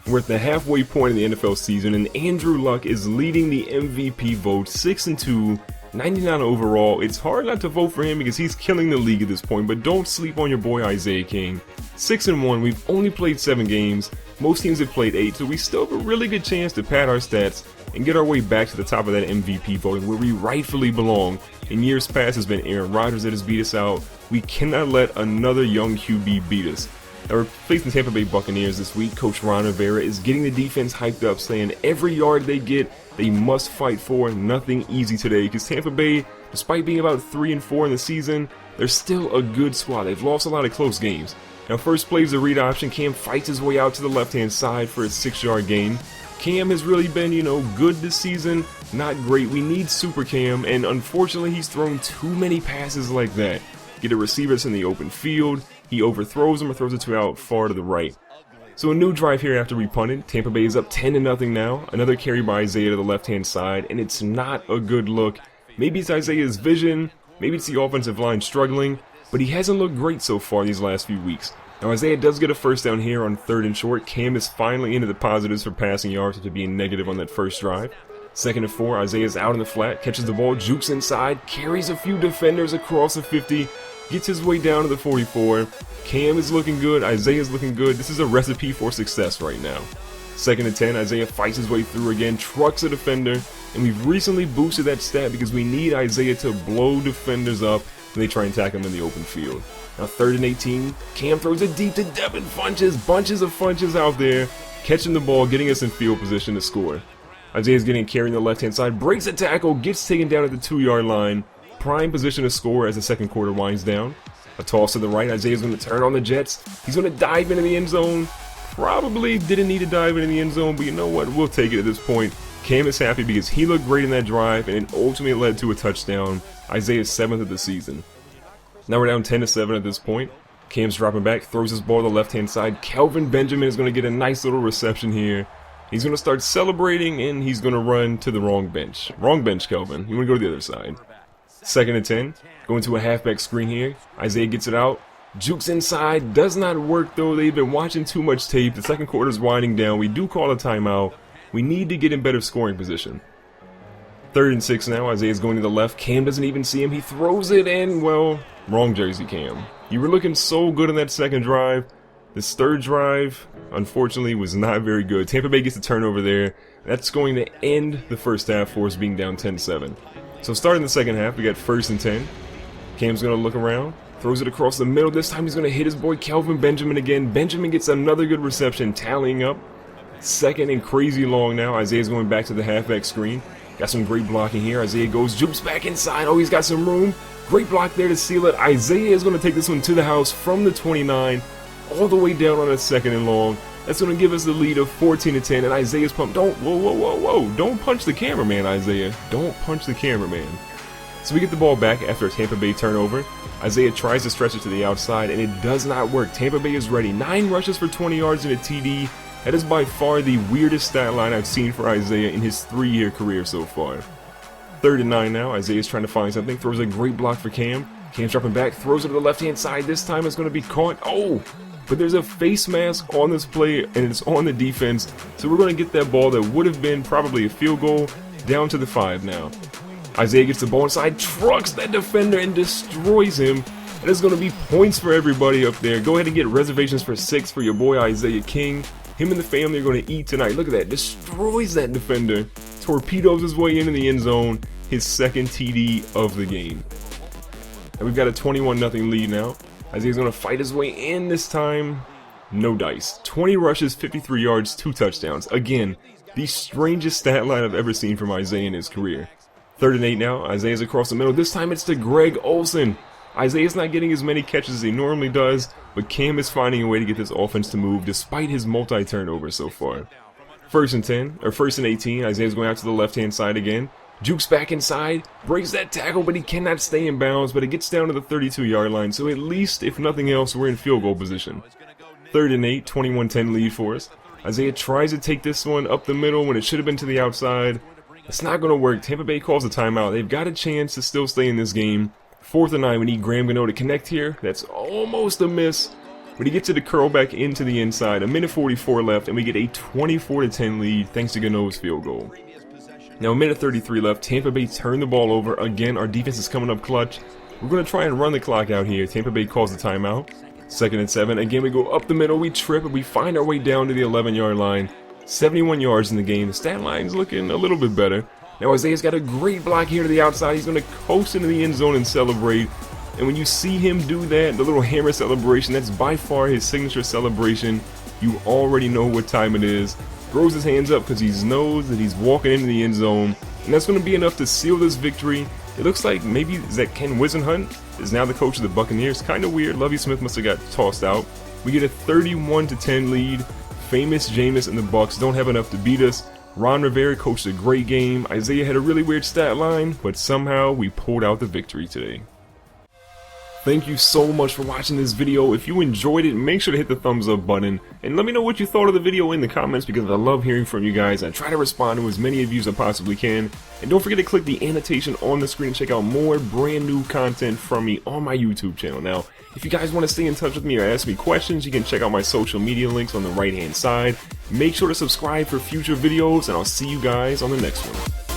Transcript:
We're at the halfway point of the NFL season, and Andrew Luck is leading the MVP vote 6-2, 99 overall. It's hard not to vote for him because he's killing the league at this point, but don't sleep on your boy Isaiah King. 6-1, we've only played 7 games. Most teams have played 8, so we still have a really good chance to pad our stats and get our way back to the top of that MVP voting where we rightfully belong. In years past, it's been Aaron Rodgers that has beat us out. We cannot let another young QB beat us. Now we're facing the Tampa Bay Buccaneers this week. Coach Ron Rivera is getting the defense hyped up, saying every yard they get, they must fight for. Nothing easy today because Tampa Bay, despite being about 3-4 in the season, they're still a good squad. They've lost a lot of close games. Now first play is a read option. Cam fights his way out to the left-hand side for a 6-yard gain. Cam has really been, good this season. Not great. We need Super Cam, and unfortunately he's thrown too many passes like that. Get a receiver that's in the open field. He overthrows him or throws it too out far to the right. So a new drive here after we punted. Tampa Bay is up 10-0 now. Another carry by Isaiah to the left-hand side, and it's not a good look. Maybe it's Isaiah's vision. Maybe it's the offensive line struggling, but he hasn't looked great so far these last few weeks. Now Isaiah does get a first down here on 3rd and short. Cam is finally into the positives for passing yards after being negative on that first drive. 2nd and 4, Isaiah's out in the flat, catches the ball, jukes inside, carries a few defenders across the 50, gets his way down to the 44. Cam is looking good, Isaiah's looking good. This is a recipe for success right now. 2nd and 10, Isaiah fights his way through again, trucks a defender, and we've recently boosted that stat because we need Isaiah to blow defenders up when they try and tackle him in the open field. Now 3rd and 18, Cam throws it deep to Devin Funches, bunches of Funches out there, catching the ball, getting us in field position to score. Isaiah's getting carried on the left-hand side, breaks a tackle, gets taken down at the 2-yard line. Prime position to score as the second quarter winds down. A toss to the right, Isaiah's going to turn on the Jets. He's going to dive into the end zone. Probably didn't need to dive into the end zone, but you know what? We'll take it at this point. Cam is happy because he looked great in that drive, and it ultimately led to a touchdown. Isaiah's 7th of the season. Now we're down 10-7 at this point. Cam's dropping back, throws his ball to the left-hand side. Kelvin Benjamin is going to get a nice little reception here. He's going to start celebrating, and he's going to run to the wrong bench. Wrong bench, Kelvin. You want to go to the other side. 2nd and 10. Going to a halfback screen here. Isaiah gets it out. Jukes inside. Does not work, though. They've been watching too much tape. The second quarter is winding down. We do call a timeout. We need to get in better scoring position. 3rd and 6 now. Isaiah's going to the left. Cam doesn't even see him. He throws it in. Well, wrong jersey, Cam. You were looking so good on that second drive. This third drive, unfortunately, was not very good. Tampa Bay gets a turnover there. That's going to end the first half for us being down 10-7. So starting the second half, we got 1st and 10. Cam's going to look around, throws it across the middle. This time he's going to hit his boy Kelvin Benjamin again. Benjamin gets another good reception, tallying up. 2nd and crazy long now. Isaiah's going back to the halfback screen. Got some great blocking here. Isaiah goes, jumps back inside. Oh, he's got some room. Great block there to seal it. Isaiah is going to take this one to the house from the 29. All the way down on a 2nd and long. That's going to give us the lead of 14-10, and Isaiah's pumped. Whoa. Don't punch the cameraman, Isaiah. Don't punch the cameraman. So we get the ball back after a Tampa Bay turnover. Isaiah tries to stretch it to the outside, and it does not work. Tampa Bay is ready. 9 rushes for 20 yards and a TD. That is by far the weirdest stat line I've seen for Isaiah in his 3-year career so far. 3rd and 9 now. Isaiah's trying to find something. Throws a great block for Cam. Cam's dropping back. Throws it to the left-hand side. This time it's going to be caught. Oh! But there's a face mask on this play, and it's on the defense. So we're going to get that ball that would have been probably a field goal down to the 5 now. Isaiah gets the ball inside, trucks that defender, and destroys him. And it's going to be points for everybody up there. Go ahead and get reservations for 6 for your boy Isaiah King. Him and the family are going to eat tonight. Look at that. Destroys that defender. Torpedoes his way into the end zone. His 2nd TD of the game. And we've got a 21-0 lead now. Isaiah's going to fight his way in this time. No dice. 20 rushes, 53 yards, 2 touchdowns. Again, the strangest stat line I've ever seen from Isaiah in his career. 3rd and 8 now. Isaiah's across the middle. This time it's to Greg Olsen. Isaiah's not getting as many catches as he normally does, but Cam is finding a way to get this offense to move despite his multi-turnovers so far. 1st and 18. Isaiah's going out to the left-hand side again. Jukes back inside, breaks that tackle, but he cannot stay in bounds, but it gets down to the 32-yard line, so at least, if nothing else, we're in field goal position. 3rd and 8, 21-10 lead for us. Isaiah tries to take this one up the middle when it should have been to the outside. It's not going to work. Tampa Bay calls a timeout. They've got a chance to still stay in this game. 4th and 9, we need Graham Gano to connect here. That's almost a miss. But he gets it to curl back into the inside. A minute 44 left, and we get a 24-10 lead thanks to Gano's field goal. Now, a minute 33 left. Tampa Bay turned the ball over. Again, our defense is coming up clutch. We're going to try and run the clock out here. Tampa Bay calls the timeout. 2nd and 7. Again, we go up the middle. We trip, and we find our way down to the 11-yard line. 71 yards in the game. The stat line's looking a little bit better. Now, Isaiah's got a great block here to the outside. He's going to coast into the end zone and celebrate. And when you see him do that, the little hammer celebration, that's by far his signature celebration. You already know what time it is. Throws his hands up because he knows that he's walking into the end zone. And that's going to be enough to seal this victory. It looks like maybe that Ken Wisenhunt is now the coach of the Buccaneers. Kind of weird. Lovie Smith must have got tossed out. We get a 31-10 lead. Famous Jameis and the Bucs don't have enough to beat us. Ron Rivera coached a great game. Isaiah had a really weird stat line, but somehow we pulled out the victory today. Thank you so much for watching this video. If you enjoyed it, make sure to hit the thumbs up button and let me know what you thought of the video in the comments, because I love hearing from you guys. I try to respond to as many of you as I possibly can. And don't forget to click the annotation on the screen and check out more brand new content from me on my YouTube channel. Now, if you guys want to stay in touch with me or ask me questions, you can check out my social media links on the right hand side. Make sure to subscribe for future videos, and I'll see you guys on the next one.